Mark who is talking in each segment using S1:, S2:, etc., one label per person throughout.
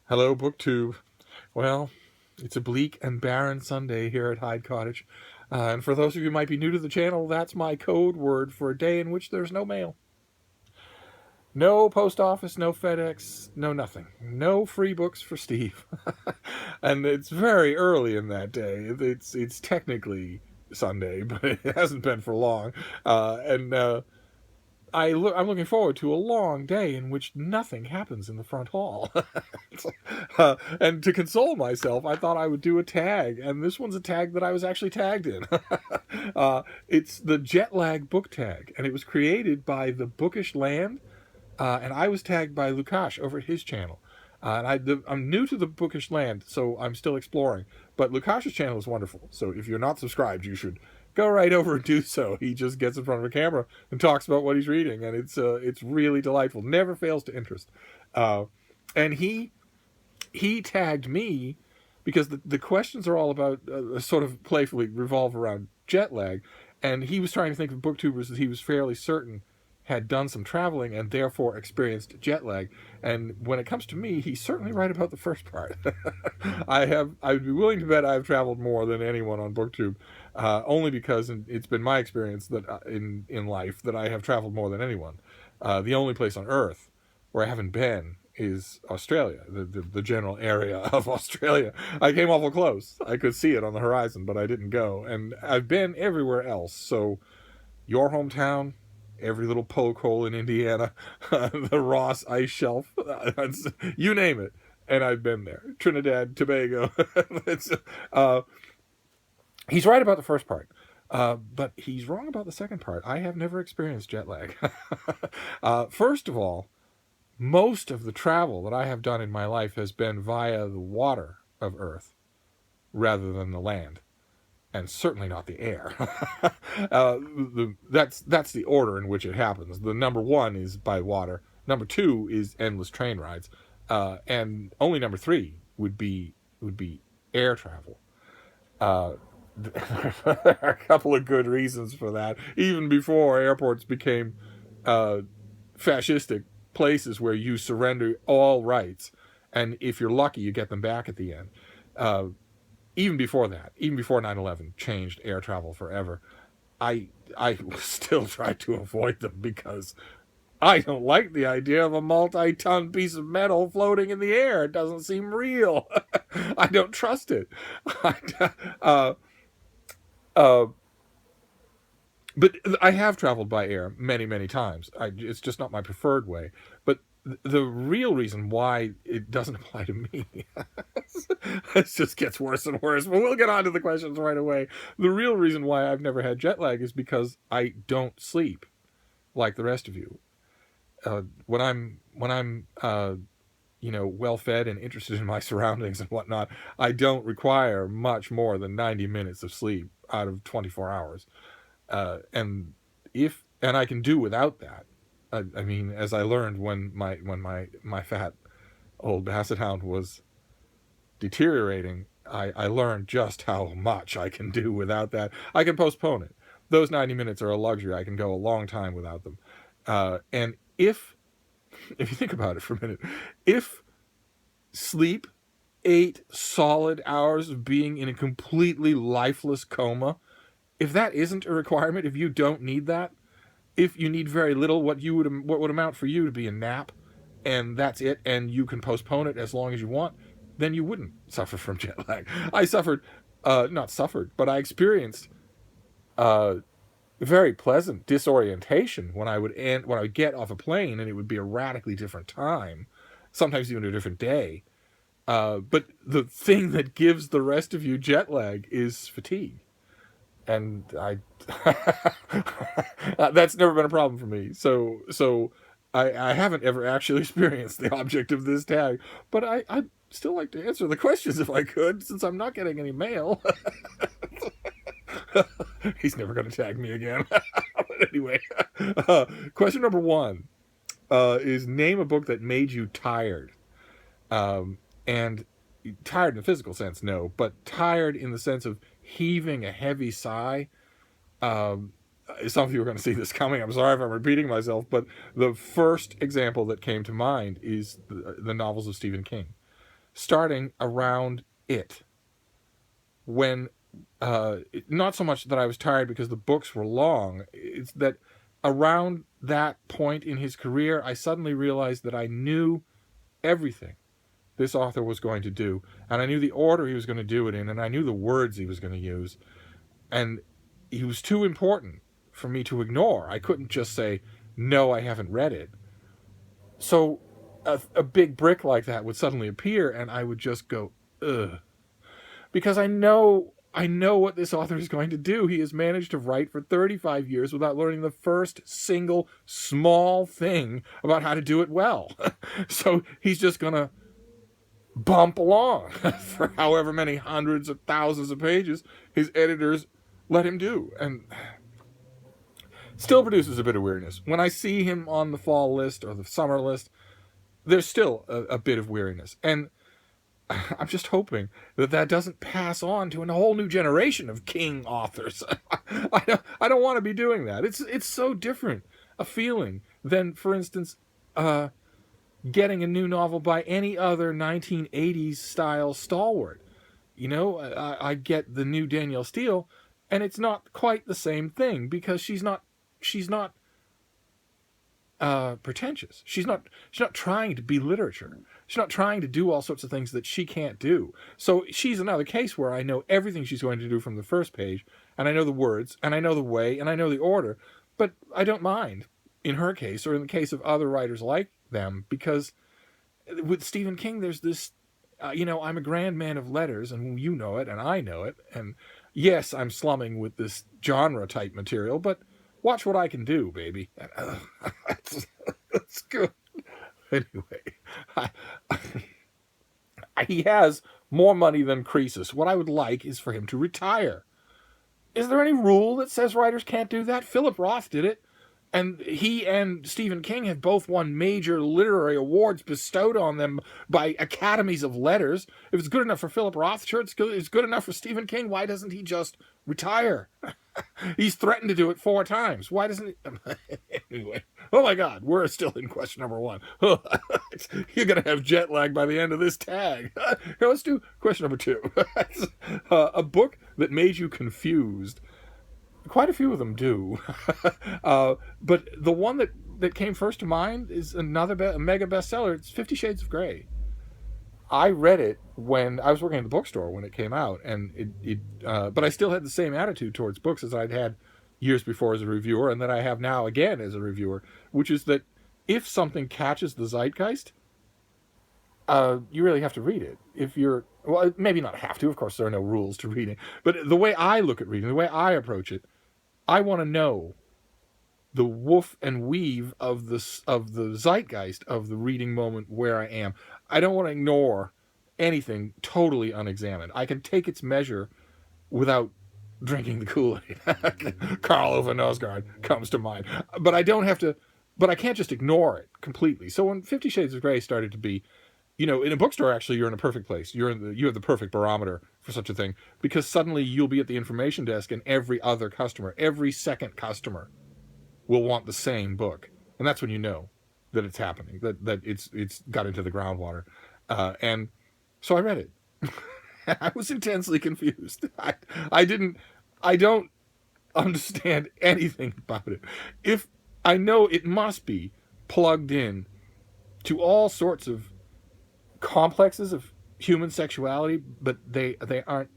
S1: Hello, BookTube. Well, it's a bleak and barren Sunday here at Hyde Cottage. And for those of you who might be new to the channel, that's my code word for a day in which there's no mail. No post office, no FedEx, no nothing. No free books for Steve. And it's very early in that day. It's technically Sunday, but it hasn't been for long. I'm looking forward to a long day in which nothing happens in the front hall. And to console myself, I thought I would do a tag, and this one's a tag that I was actually tagged in. It's the jet lag book tag, and it was created by the Bookish Land, and I was tagged by Lukash over at his channel. I'm new to the Bookish Land, so I'm still exploring. But Lukash's channel is wonderful, so if you're not subscribed, you should go right over and do so. He just gets in front of a camera and talks about what he's reading, and it's really delightful. Never fails to interest. And he tagged me because the questions are all about sort of playfully revolve around jet lag, and he was trying to think of booktubers that he was fairly certain had done some traveling and therefore experienced jet lag. And when it comes to me, he's certainly right about the first part. I'd be willing to bet I've traveled more than anyone on BookTube, only because it's been my experience that in life that I have traveled more than anyone. The only place on Earth where I haven't been is Australia, the general area of Australia. I came awful close. I could see it on the horizon, but I didn't go. And I've been everywhere else. So your hometown, every little poke hole in Indiana, the Ross Ice Shelf, you name it, and I've been there. Trinidad, Tobago. He's right about the first part, but he's wrong about the second part. I have never experienced jet lag. First of all, most of the travel that I have done in my life has been via the water of Earth rather than the land, and certainly not the air. That's the order in which it happens. The number one is by water. Number two is endless train rides, and only number three would be air travel. There are a couple of good reasons for that. Even before airports became fascistic places where you surrender all rights, and if you're lucky, you get them back at the end. Even before that, even before 9/11 changed air travel forever, I still try to avoid them because I don't like the idea of a multi-ton piece of metal floating in the air. It doesn't seem real. I don't trust it. uh, uh, but I have traveled by air many, many times. It's just not my preferred way. But the real reason why it doesn't apply to me, it just gets worse and worse. But we'll get on to the questions right away. The real reason why I've never had jet lag is because I don't sleep like the rest of you. When I'm well fed and interested in my surroundings and whatnot, I don't require much more than 90 minutes of sleep out of 24 hours. And I can do without that. I mean, as I learned when my fat old basset hound was deteriorating, I learned just how much I can do without that. I can postpone it. Those 90 minutes are a luxury. I can go a long time without them. And if you think about it for a minute, if sleep, 8 solid hours of being in a completely lifeless coma, if that isn't a requirement, if you don't need that, if you need very little, what would amount for you to be a nap, and that's it, and you can postpone it as long as you want, then you wouldn't suffer from jet lag. I suffered, not suffered, but I experienced very pleasant disorientation when I would get off a plane, and it would be a radically different time, sometimes even a different day. But the thing that gives the rest of you jet lag is fatigue. And that's never been a problem for me. So I haven't ever actually experienced the object of this tag, but I'd still like to answer the questions if I could, since I'm not getting any mail. He's never going to tag me again. But anyway, question number one is name a book that made you tired. And tired in the physical sense, no, but tired in the sense of heaving a heavy sigh. Some of you are going to see this coming. I'm sorry if I'm repeating myself, but the first example that came to mind is the novels of Stephen King. starting around it. When, not so much that I was tired because the books were long, it's that around that point in his career, I suddenly realized that I knew everything this author was going to do, and I knew the order he was going to do it in, and I knew the words he was going to use, and he was too important for me to ignore. I couldn't just say, no, I haven't read it. So a big brick like that would suddenly appear, and I would just go, ugh. Because I know what this author is going to do. He has managed to write for 35 years without learning the first single small thing about how to do it well. So he's just going to bump along for however many hundreds of thousands of pages his editors let him do. And still produces a bit of weirdness. When I see him on the fall list or the summer list, there's still a bit of weariness. And I'm just hoping that doesn't pass on to a whole new generation of King authors. I don't want to be doing that. It's so different a feeling than, for instance, getting a new novel by any other 1980s style stalwart. You know, I get the new Danielle Steele, and it's not quite the same thing because she's not pretentious. She's not trying to be literature. She's not trying to do all sorts of things that she can't do. So she's another case where I know everything she's going to do from the first page, and I know the words, and I know the way, and I know the order, but I don't mind in her case, or in the case of other writers like them, because with Stephen King, there's this, I'm a grand man of letters, and you know it, and I know it, and yes, I'm slumming with this genre-type material, but watch what I can do, baby. That's good. Anyway, he has more money than Croesus. What I would like is for him to retire. Is there any rule that says writers can't do that? Philip Roth did it. And he and Stephen King have both won major literary awards bestowed on them by academies of letters. If it's good enough for Philip Roth, sure, it's good enough for Stephen King. Why doesn't he just retire? He's threatened to do it 4 times. Why doesn't he? Anyway, oh my God, we're still in question number 1. You're going to have jet lag by the end of this tag. Here, let's do question number 2. A book that made you confused. Quite a few of them do. But the one that came first to mind is another mega bestseller. It's 50 Shades of Grey. I read it when I was working at the bookstore when it came out, and but I still had the same attitude towards books as I'd had years before as a reviewer, and that I have now again as a reviewer, which is that if something catches the zeitgeist, you really have to read it. If you're, well, maybe not have to, of course there are no rules to reading, but the way I look at reading, the way I approach it, I want to know the woof and weave of the zeitgeist of the reading moment where I am. I don't want to ignore anything totally unexamined. I can take its measure without drinking the Kool-Aid. Karl Ove Knausgaard comes to mind. But I don't have to, but I can't just ignore it completely. So when 50 Shades of Grey started to be, in a bookstore, actually, you're in a perfect place. You have the perfect barometer for such a thing, because suddenly you'll be at the information desk and every other customer, every second customer will want the same book. And that's when you know that it's happening, that it's got into the groundwater. And so I read it. I was intensely confused. I don't understand anything about it. If I know it must be plugged in to all sorts of complexes of human sexuality, but they aren't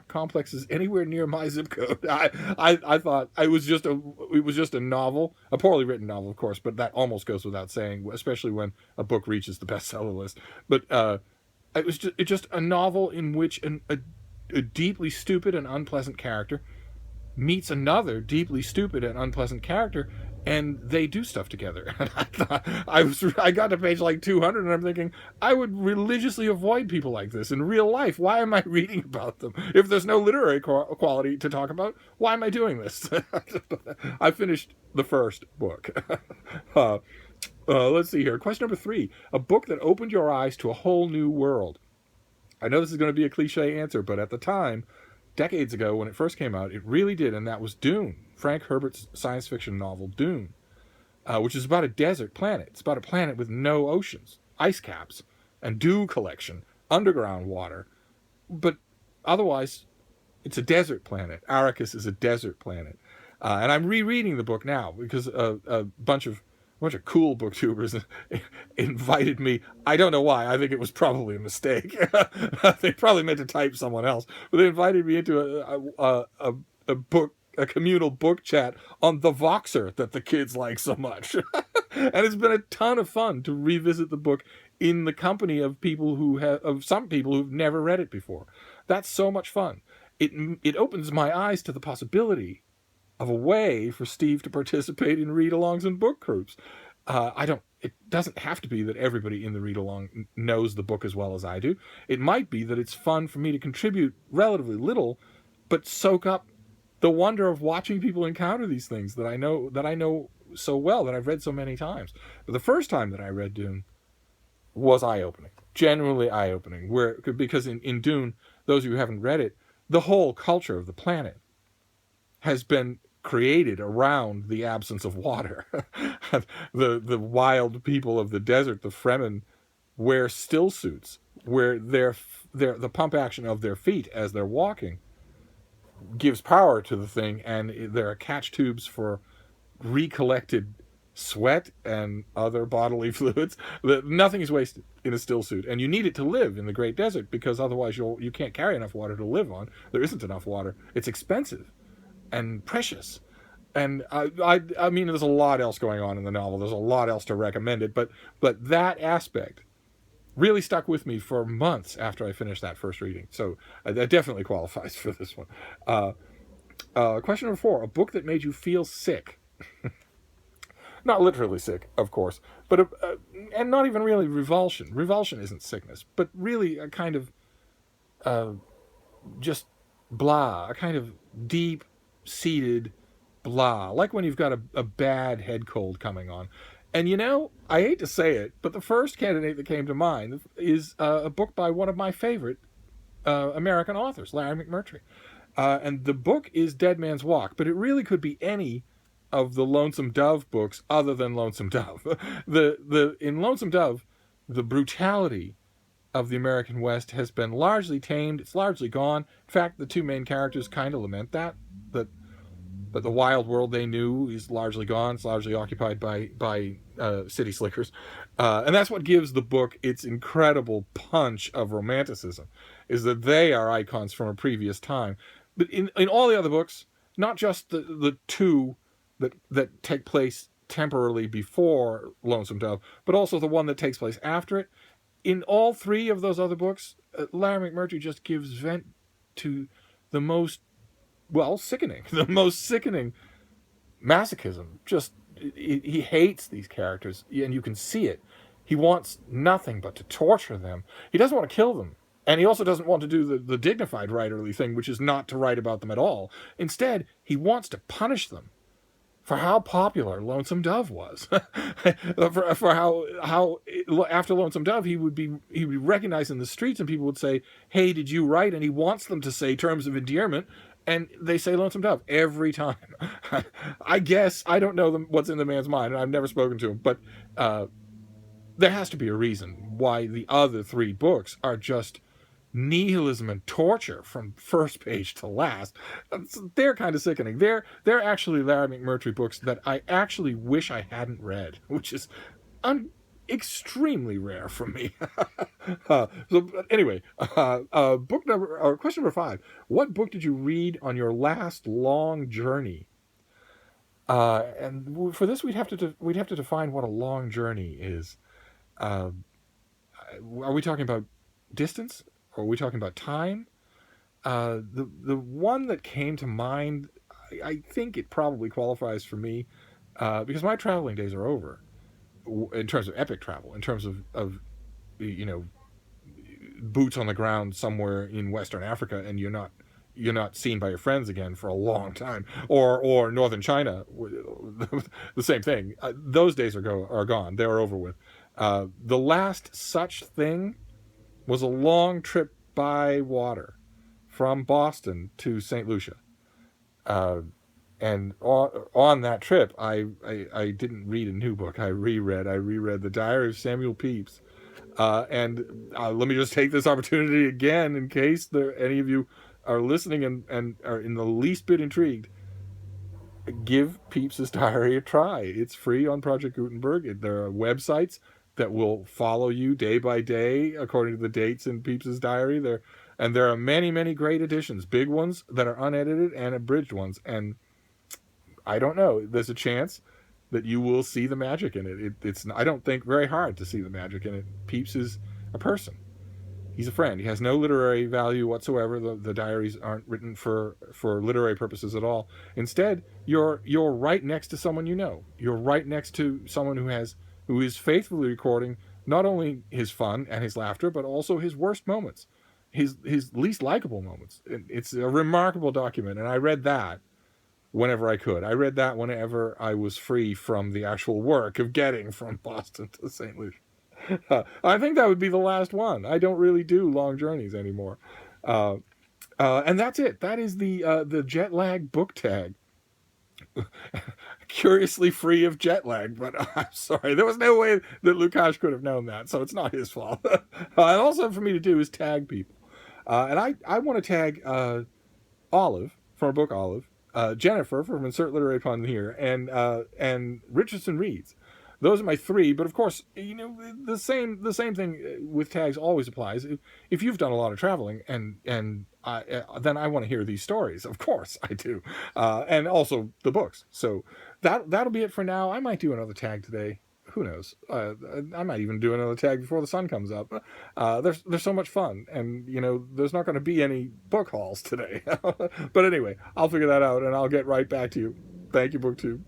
S1: complexes anywhere near my zip code. I thought it was just a novel, a poorly written novel, of course, but that almost goes without saying, especially when a book reaches the bestseller list. But it was just a novel in which a deeply stupid and unpleasant character meets another deeply stupid and unpleasant character, and they do stuff together. And I thought I got to page like 200, and I'm thinking, I would religiously avoid people like this in real life. Why am I reading about them? If there's no literary quality to talk about, why am I doing this? I finished the first book. Let's see here. Question number 3. A book that opened your eyes to a whole new world. I know this is going to be a cliche answer, but at the time, decades ago when it first came out, it really did, and that was Dune. Frank Herbert's science fiction novel, Dune, which is about a desert planet. It's about a planet with no oceans, ice caps, and dew collection underground water, but otherwise it's a desert planet. Arrakis is a desert planet, and I'm rereading the book now because a bunch of cool booktubers invited me. I don't know why. I think it was probably a mistake. They probably meant to type someone else, but they invited me into a communal book chat on the Voxer that the kids like so much. And it's been a ton of fun to revisit the book in the company of some people who've never read it before. That's so much fun. It opens my eyes to the possibility of a way for Steve to participate in read-alongs and book groups. It doesn't have to be that everybody in the read-along knows the book as well as I do. It might be that it's fun for me to contribute relatively little, but soak up the wonder of watching people encounter these things that I know so well, that I've read so many times. But the first time that I read Dune was eye-opening, genuinely eye-opening. Because in Dune, those of you who haven't read it, the whole culture of the planet has been created around the absence of water. The wild people of the desert, the Fremen, wear still suits where the pump action of their feet as they're walking gives power to the thing, and there are catch tubes for recollected sweat and other bodily fluids. Nothing is wasted in a still suit, and you need it to live in the great desert, because otherwise you can't carry enough water to live on. There isn't enough water. It's expensive and precious. And I mean, there's a lot else going on in the novel. There's a lot else to recommend it, but that aspect really stuck with me for months after I finished that first reading. So that definitely qualifies for this one. Question number 4: a book that made you feel sick. Not literally sick, of course, but and not even really revulsion. Revulsion isn't sickness, but really a kind of just blah, a kind of deep-seated blah, like when you've got a bad head cold coming on. And I hate to say it, but the first candidate that came to mind is a book by one of my favorite American authors, Larry McMurtry. And the book is Dead Man's Walk, but it really could be any of the Lonesome Dove books other than Lonesome Dove. In Lonesome Dove, the brutality of the American West has been largely tamed. It's largely gone. In fact, the two main characters kind of lament that the wild world they knew is largely gone. It's largely occupied by city slickers. And that's what gives the book its incredible punch of romanticism, is that they are icons from a previous time. But in all the other books, not just the two that take place temporarily before Lonesome Dove, but also the one that takes place after it, in all three of those other books, Larry McMurtry just gives vent to the most sickening masochism. Just he hates these characters, and you can see it. He wants nothing but to torture them. He doesn't want to kill them, and he also doesn't want to do the dignified writerly thing, which is not to write about them at all. Instead, he wants to punish them for how popular Lonesome Dove was. for how after Lonesome Dove he would be recognized in the streets, and people would say, "Hey, did you write?" And he wants them to say terms of endearment, and they say Lonesome Dove every time. I guess I don't know what's in the man's mind, and I've never spoken to him, but there has to be a reason why the other three books are just nihilism and torture from first page to last. They're kind of sickening. They're actually Larry McMurtry books that I actually wish I hadn't read, which is extremely rare for me. So anyway, question number 5: what book did you read on your last long journey? And for this, we'd have to define what a long journey is. Are we talking about distance? Or are we talking about time? The one that came to mind, I think it probably qualifies for me, because my traveling days are over, in terms of epic travel, in terms of boots on the ground somewhere in Western Africa, and you're not seen by your friends again for a long time, or Northern China, the same thing. Those days are gone. They're over with. The last such thing was a long trip by water from Boston to St. Lucia. And on that trip, I didn't read a new book. I reread The Diary of Samuel Pepys, And let me just take this opportunity again, in case any of you are listening and are in the least bit intrigued. Give Pepys's Diary a try. It's free on Project Gutenberg. There are websites that will follow you day by day according to the dates in Pepys's Diary. There are many, many great editions, big ones that are unedited and abridged ones. And I don't know, there's a chance that you will see the magic in it. It's, I don't think, very hard to see the magic in it. Pepys is a person. He's a friend. He has no literary value whatsoever. The diaries aren't written for literary purposes at all. Instead, you're right next to someone you know. You're right next to someone who is faithfully recording not only his fun and his laughter, but also his worst moments, his least likable moments. It's a remarkable document, and I read that whenever I could. I read that whenever I was free from the actual work of getting from Boston to St. Lucia. I think that would be the last one. I don't really do long journeys anymore. And that's it. That is the jet lag book tag. Curiously free of jet lag, but I'm sorry. There was no way that Lukáš could have known that, so it's not his fault. And also for me to do is tag people. And I want to tag Olive, from our book Olive, Jennifer from Insert Literary Pun here, and Richardson Reads. Those are my three, but of course, the same thing with tags always applies. If you've done a lot of traveling, and then I want to hear these stories. Of course, I do, and also the books. So that'll be it for now. I might do another tag today. Who knows? I might even do another tag before the sun comes up. There's so much fun, and there's not going to be any book hauls today. But anyway, I'll figure that out, and I'll get right back to you. Thank you, BookTube.